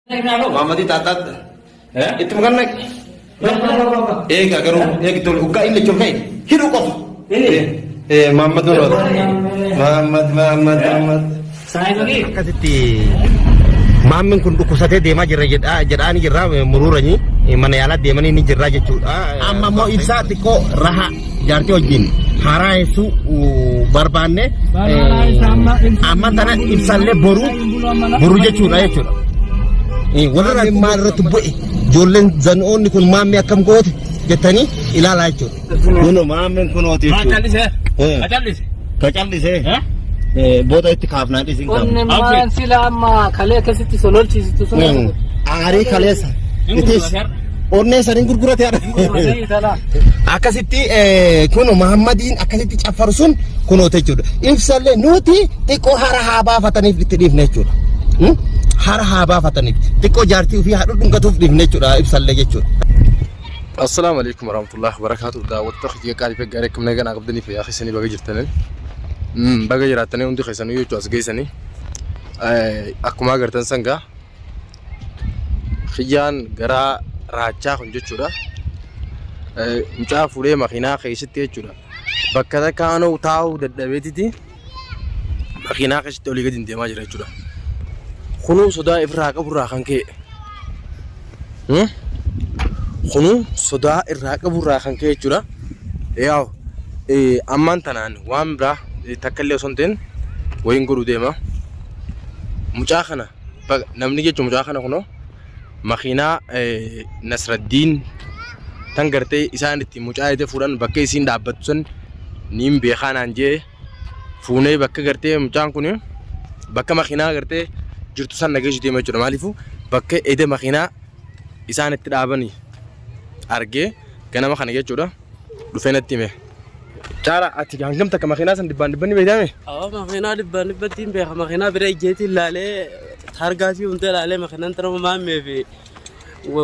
Mamadi tatat. Itu bukan naik. Agar itu uka ini cokai. Hidup kok. Muhammad Nur. Muhammad. Saya lagi. Kasih Mamin kun duku sate dema jirani jirra mururani mana yala dema ni jirra jechu amma mo ibsa tiko raha jarti ojin hara esu barbane amma tana ibsalle boru jechu na jechu wala maratu boy jolen zan on kun mammi akam goti jetani ilala jechu no mamin kun oti kacalli se boda itti kaafnaa dhiisin qabu. Onne maan sila amma kalee keessatti sololchiisitu sun. Aarii kaleessa. Itis onne saniin gurgurate yaadha. Akkasitti kuno Muhammadiin akkasitti caffaru sun kunoota jechuudha. Ibsallee nuti xiqqoo hara haa baafataniif itti dhiifne jechuudha. Hara haa baafataniif xiqqoo jaartii ofii haadhu dhungatuuf dhiifne jechuudha ibsallee jechuudha. Assalamu alaikum warahmatullahi wabarakatuh. Daawwattoota xiyya qaalii fi gaarii akkam nagaan qabdanii fi yaaqisanii baga jirtanii. Baga jiraatanii hundi keessanuu yoo as geessanii akkuma agartan sangaa xiyyaan garaa raachaa kun jechuudha. Mucaa fuudhee makiinaa keessatti jechuudha. Bakka takka aanoo taa'uu dadhabeetiti makiinaa keessatti olii gadi deemaa jira jechuudha. Kunuu sodaa irraa qaburraa kan ka'e. Kunuu sodaa irraa qaburraa kan ka'e jechuudha. Yaa ammaan tanaan waan biraa takkaillee osoo hin ta'in wayiin godhuu deema. Mucaa kana namni jechuun mucaa kana kunoo makiinaa Nasraddiin tan gartee isaan itti mucaa itti fuudhan bakka isiin dhaabbattu san niin beekaa naan jee fuunee bakka gartee mucaan kun bakka makiinaa gartee jirtu san nageessu deema jechuudha. Maaliifuu bakka ede makiinaa isaan itti dhaabanii argee ganama kana jechuudha dhufee natti hime. Cara ati hangam takka makiinaa san dibbaan beekame? Makiinaa dibbaan hin beeka. Makiinaa bira ijjeetii ilaalee targaatii hundi ilaalee makiinaan tanuma maammee fi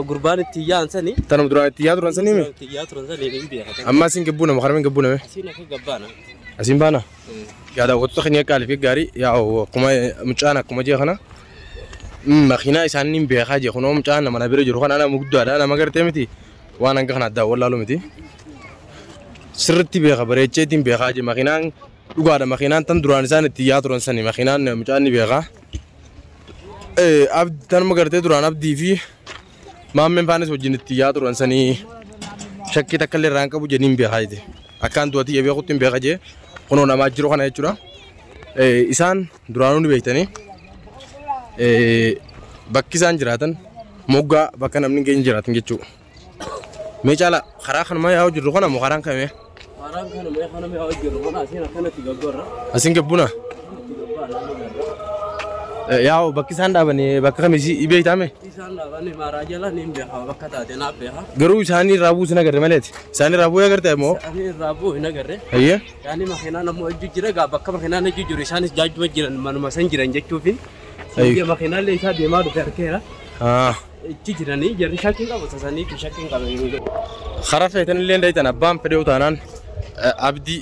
gurbaan itti yaansanii. Tanuma duraan itti yaa turan sanii mi? Itti yaa turan sanii hin beeka. Amma asin gabbuuna makarame gabbuuna me? Asin akka gabbaana. Asin baana? Yaa daawwattoota keenya qaalii fi gaarii yaa akkuma mucaan akkuma jee kana makiinaa isaanii hin beekaa jee kunoo mucaan nama bira jiru kana nama guddaadha nama gartee miti waan hanga kana addaa wallaaluu miti. Sirriitti beeka bareecheetiin beekaa jee makiinaan dhugaadha makiinaan tan duraan isaan itti yaa turan sanii makiinaan mucaan ni beekaa. Tanuma gartee duraan abdii fi maammeen faanis wajjin itti yaa turan sanii shakkii takka illee irraan qabu jedhiin beekaa jee akkaan du'atii beekutti hin beeka jee kunoo namaa jiru kana jechuudha. Isaan duraanuu ni beektanii bakki isaan jiraatan moggaa bakka namni hin geenye jiraatan jechuudha. Mee caala karaa kanuma yaa jirru kana moo karaan kamee? Karaan kanuma yaa jirru kana asiin akkanatti gabbarra. Asiin gabbuuna? Yaa bakki isaan dhaabanii bakka kamitti beektame? Isaan dhaabanii maaraa jala ni beeka bakka taate naaf beeka. Garuu isaanii raabuu sin agarre maleeti? Isaanii raabuu agartee moo? Isaanii raabuu hin agarre. Ayyee? Yaani makiinaan ammoo ejju jira gaa bakka makiinaan ejju jiru isaanis jaajjuma jiran manuma san jiran jechuufi. Makiinaallee isaa deemaa dhufe arkeera. Ejji jiranii jarri shakkiin qabu tasanii fi shakkiin qabu. Karaa feetan illee daytan abbaan fedhee utaanaan abdii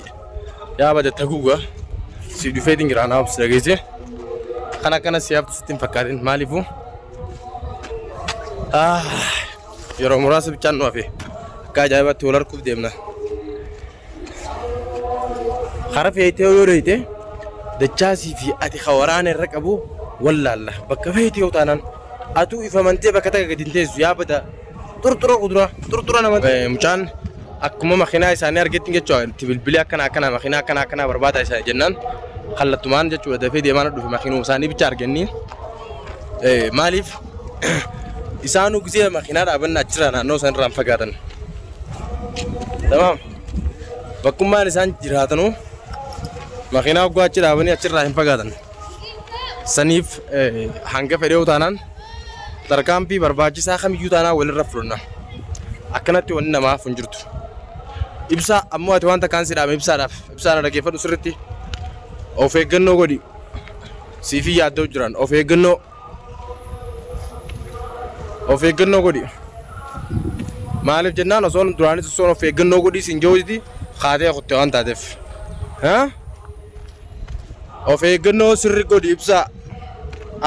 yaa bada taguuga si dhufeetiin jira naaf si dhageesse. Kana kana siyaaftu sitti hin fakkaatin maaliifuu yeroo muraasa bichaan nu hafe akka ajaa'ibaatti wal arguuf deemna. Karaa feetee yoo deeyte dachaasii fi ati waraana irra qabu wallaalla bakka feetee utaanaan atu ifamantee bakka takka gadi hin teessu yaa bada xurxura nama. Mucaan akkuma makiinaa isaanii argetti jechuudha itti bilbilee akkana makiinaa akkana barbaada isaanii jennaan kallattumaan jechuudha dafee deemaa dhufe makiinuu isaanii bicha arganii maaliif isaanuu gisee makiinaa dhaabanna achirraa naannoo isaan irraan fagaatan. Tamaam bakkummaan isaan jiraatanuu makiinaa waggaa achi dhaabanii achirraa hin fagaatan. Saniif hanga fedhee utaanaan tarkaanfii barbaachisaa kamiyyuu taanaa walirra fudhanna. Akkanatti wanni namaaf hin jirtu. Ibsaa ammoo ati wanta kaan si dhaame ibsaadhaan dhaggeeffadhu sirriitti. Of eeggannoo godhi. Siifii yaaddoo jiran of eeggannoo godhi. Maaliif jennaan osoo duraanis osoo of eeggannoo godhi siin jawwiti kaatee kutte waan taateef. Of eeggannoo sirri godhi ibsaa.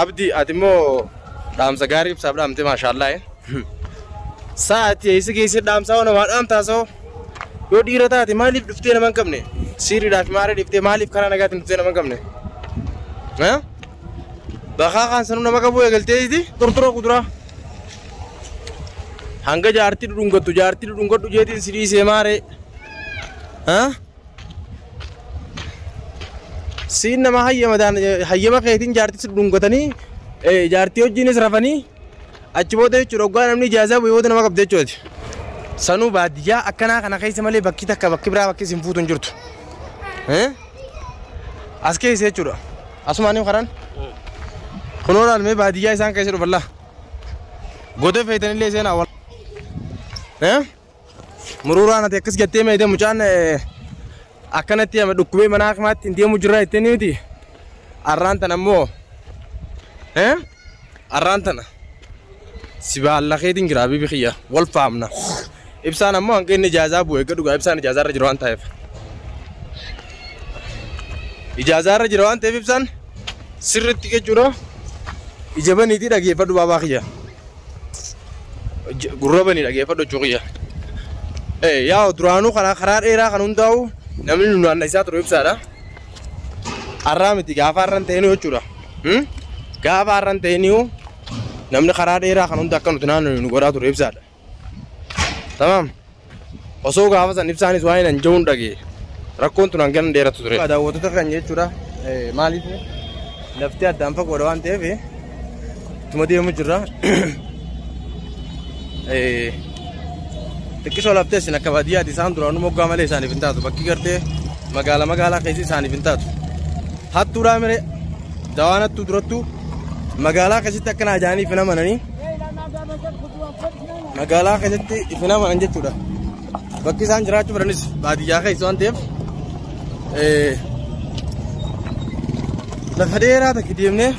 Abdii ati immoo دام سجاري بسبب دام تي ما شاء الله ساعتي يسكي دام ساونا ما دام تاسو يو ديرتاتي مالي دفتينا من كمني سيري داف ماري دفتي مالي كنا نقات دفتينا من كمني ها بخاخان سنونا ما كبوي قلتي دي ترترو قدرة هنگا جارتي دونغتو جيتين سيري سيماري ها سين ما هي مدان هي ما كيتين جارتي دونغتني جارتي وجينس رفاني أجبوده چروغان أمني جازا بيوده نما كبده چود سنو باديا أكنا كنا كيسه مالي بكي تك بكي برا بكي سيمفوتون جرت ها أسكي سه چورا أسمانيم خران خنوران مي باديا إنسان كيسه رو بالله غوده فيتني ليه سه ناول ها مروران تكس جتة مي ده مجان أكنا تيا مدوكوي مناك مات تنتيا مجرا إتني تي أران تنامو ها أران تنا سبحان الله خيرين جرابي بخيا والفامنا إبسان أمو أنك إجازة بوي كدوغا إبسان إجازة رجروان تايف إجازة رجروان تايف إبسان سرت تيجي جورا إجابة نيتي لقيه فدو بابا خيا غرابة ني لقيه فدو جوخيا إيه يا درانو خرار إيرا خنون داو نمل نوان نيسات رو إبسانا أرام تيجي غافارن تينيو جورا غافارن تينيو نمني خرار إيرا خنون دكانو تنانو نقولها تروي بزاد تمام وسوق هذا نفساني سواين نجون دقي ركون تنانجن ديرة تروي هذا وقت تكرني جورا مالي لفتي أدم فقودوان تيفي تمدي مجرا تكيسو لفتي سنا كبادية ديسان درانو مقام عليه ساني بنتاتو بكي کرتے مقالا كيسي ساني بنتاتو هات تورا میرے دوانت تو درتو مقالا كيسي تكنا جاني فينا مناني مقالا كيسي فينا منانجي تورا بكي سان جراچو برنس بادية كيسوان تيف لفديرا تكديمني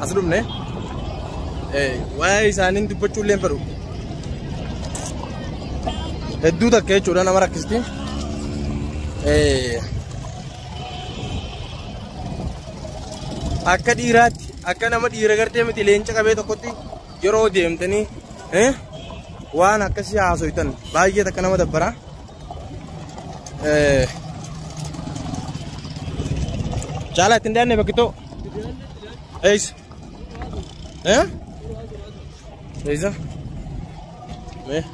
أسلوبني واي سانين دبچو لين پرو هدو تكه چورا نمرا كستي akka dhiiraatti akka nama dhiira gartee miti leenca qabee tokkotti yeroo deemtanii waan akkasii haasoytan baay'ee takka nama dabbara caalaa ittiin daanne bakkitoo eeysa eeysa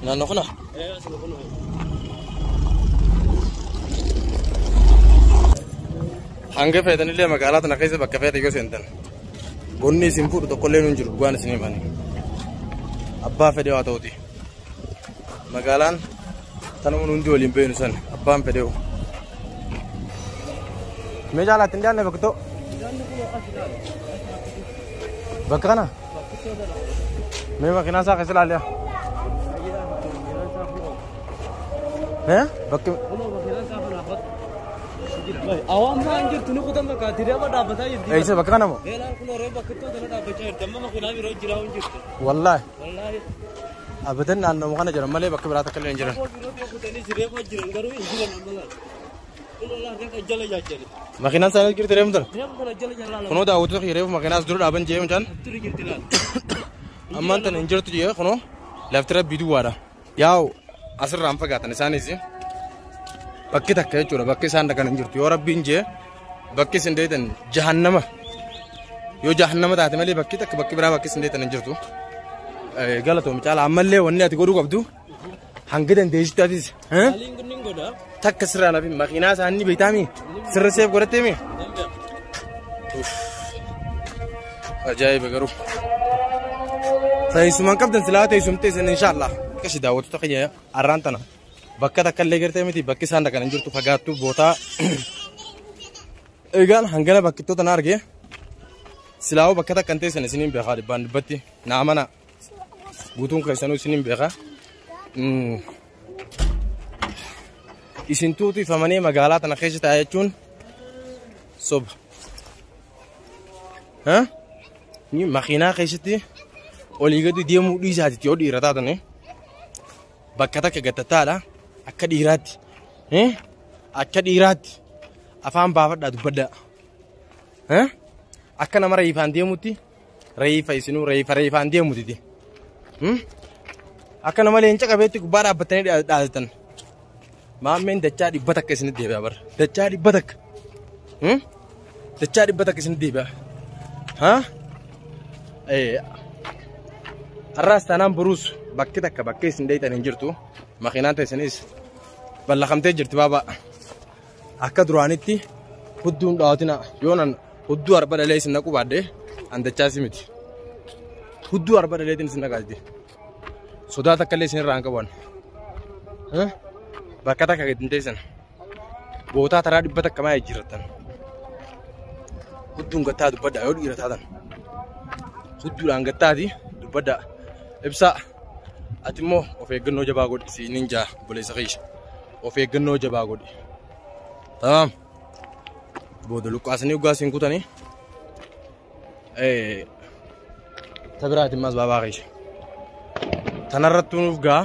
naannoo kana hanga feetanii illee magaalaa tana keessa bakka feete yoo seentan gonni isin fuudhu tokkollee nuun jiru waan isin himani abbaa fedhe haa ta'uti magaalaan tanuma nundi waliin beenu san abbaan fedhe mee jaalaa ittiin daanne bakkitoo bakka kana mee makiinaa isaa keessa ilaaliyaa bakki awam anjir tunu kutam baka tidak apa dapat aja dia isa baka namo elan kuno re baka to dana dapat aja tamma makina biro jira anjir wallahi abadan anno makana jara male baka berata kalian jira kutani sire ko jira ngaru injila namala kuno la ka jala jajale makina sana kir tere mudal kuno da wutu khire makina dur aban je mtan amman tan injir tu je kuno laftara bidu wara yaw asr ram fagatan sanisi bakki takka jechuudha bakki isaan dhaqan jirtu yoo rabbiin jee bakki isin deetan jahannama yoo jahannama taate malee bakki takka bakki biraa bakki isin deetan jirtu galatoom caala ammallee wanni ati godhuu qabdu hanga dandeessitti atis takka sirraa nafi makiinaa isaanii beektaami sirra seef godhatteemi ajaa'iba garuu teessumaan qabdan silaa teessumteessan inshaallah akkasi daawwattoota kiyya arraan tana bakka takka illee gartee miti bakki isaan dhaqan jirtu fagaattu bootaa egaan hangana bakkittoota na arge silaawoo bakka takka hin teessan isiniin beekaa dhibbaan dhibbatti naamana guutuun keessanuu isiniin beekaa isin tuutifamanii magaalaa tana keessa taa'aa jechuun soba ni makiinaa keessatti olii gadi deemuu dhiisaatitti yoo dhiira taatanii bakka takka gattataadha akka dhiiraatti afaan baafadhaa dubbadhaa akka nama reefaan deemutti reefa isinuu reefaan deemu didi. Akka nama leenca qabeetti gubbaa dhaabbatanii dhaadatan. Maammeen dachaa dhibba takka isinit deebi'a bara. Dachaa dhibba takka. Dachaa dhibba takka isinit deebi'a. Har'aas taanaan boruus bakki takka bakka isin deetan hin jirtu. Makiinaan teessanis ballaqamtee jirti baaba. Akka duraanitti hudduun dhaawatina yoonan hudduu arba dhalee isin naqu baadhee an dachaasi miti. Hudduu arba dhaleetiin isin naqaati. Sodaa takka illee isin irraa hin qaban. Bakka takka gadi hin teessan. Bootaa taraa dhibba takka maa jijjiirrattan. Hudduun gattaa dubbaddaa yoo dhiira taatan. Hudduudhaan gattaati dubbaddaa. Ibsaa. Ati immoo of eeggannoo jabaa godhi siiniin jaa boleessa keessa. Of eeggannoo jabaa godhi. Tamam. Booda luqqaasanii ugaa siin kutanii. Tabiraati mas baabaa keessa. Tanarratti nuuf gaa.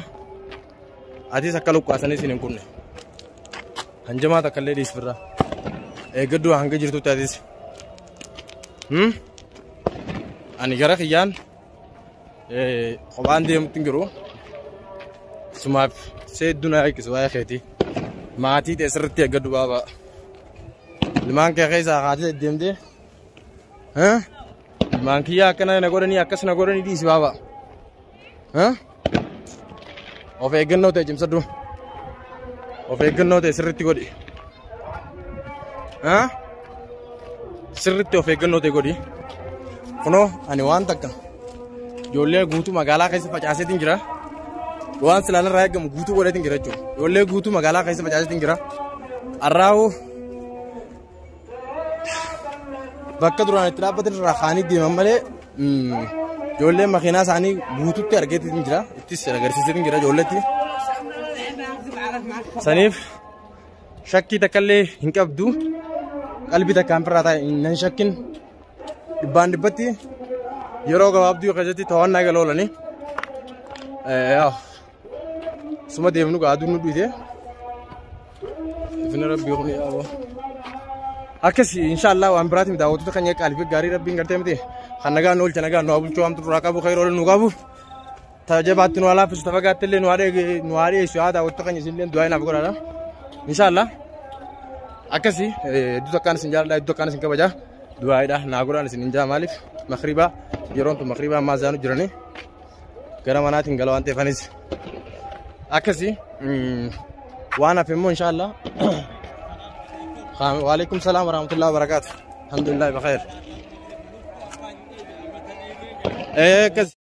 Atis akka luqqaasanii siin hin kunne. Hanjamaa takka illee dhiisfirraa. Eeggadduu hanga jirtutti atis. Ani gara kiyyaan kophaan deemutti hin jiru. Sumaaf seedduu na eeggisu waa'ee keetii. Maatii teessirratti eeggaddu baabaa. Ilmaan kee keessaa haati deemtee. Ilmaan kiyyaa akkana na godhanii akkas na godhanii dhiisi baabaa. Of eeggannoo ta'e cimsadhu. Of eeggannoo ta'e sirriitti godhi. Sirriitti of eeggannoo ta'e godhi. Kunoo ani waan takka ijoollee guutuu magaalaa keessa facaaseetiin jira. Waan silaan irraa eegamu guutuu godheetiin jira jechuudha. Ijoollee guutuu magaalaa keessa facaaseetiin jira. Har'aawuu bakka duraan itti dhaabbatan irraa kaanii deeman malee ijoolleen makiinaa isaanii guutuutti argeetiin jira. Ittis agarsiiseetiin jira ijoolleetti. Saniif shakkii takka illee hin qabdu. Qalbii takkaan firraa taa'e hin shakkin. Dhibbaan dhibbatti yeroo gabaabduu keessatti to'annaa eegala oolanii. Suma deemnu gaaduu nu dhiite. Ifni rabbii kun yaa'u. Akkasii inshallah waan biraatiin daawwattoota kan qaalii gaarii rabbiin gartee miti. Kan nagaan oolcha nagaan nu bulchuu hamtu duraa qabu khayr oolu nu qabu. Tajaajilatti nu alaafisu tafagaatti illee nu haadheessu haa daawwattoota kan isinillee du'aa inaaf godhaadha. Inshallah akkasii iddoo takkaan isin jaalladha iddoo takkaan isin kabaja. Du'aadha naa godhaan isin injaa maaliif makribaa yeroon tun makribaa ammaa zaanu jiranii gara manaatiin gala waan ta'eefanis akkasii waan hafe immoo inshallah. Wa alaikum salaam wa rahmatullahi wa barakatuh. Alhamdulillah bi khair.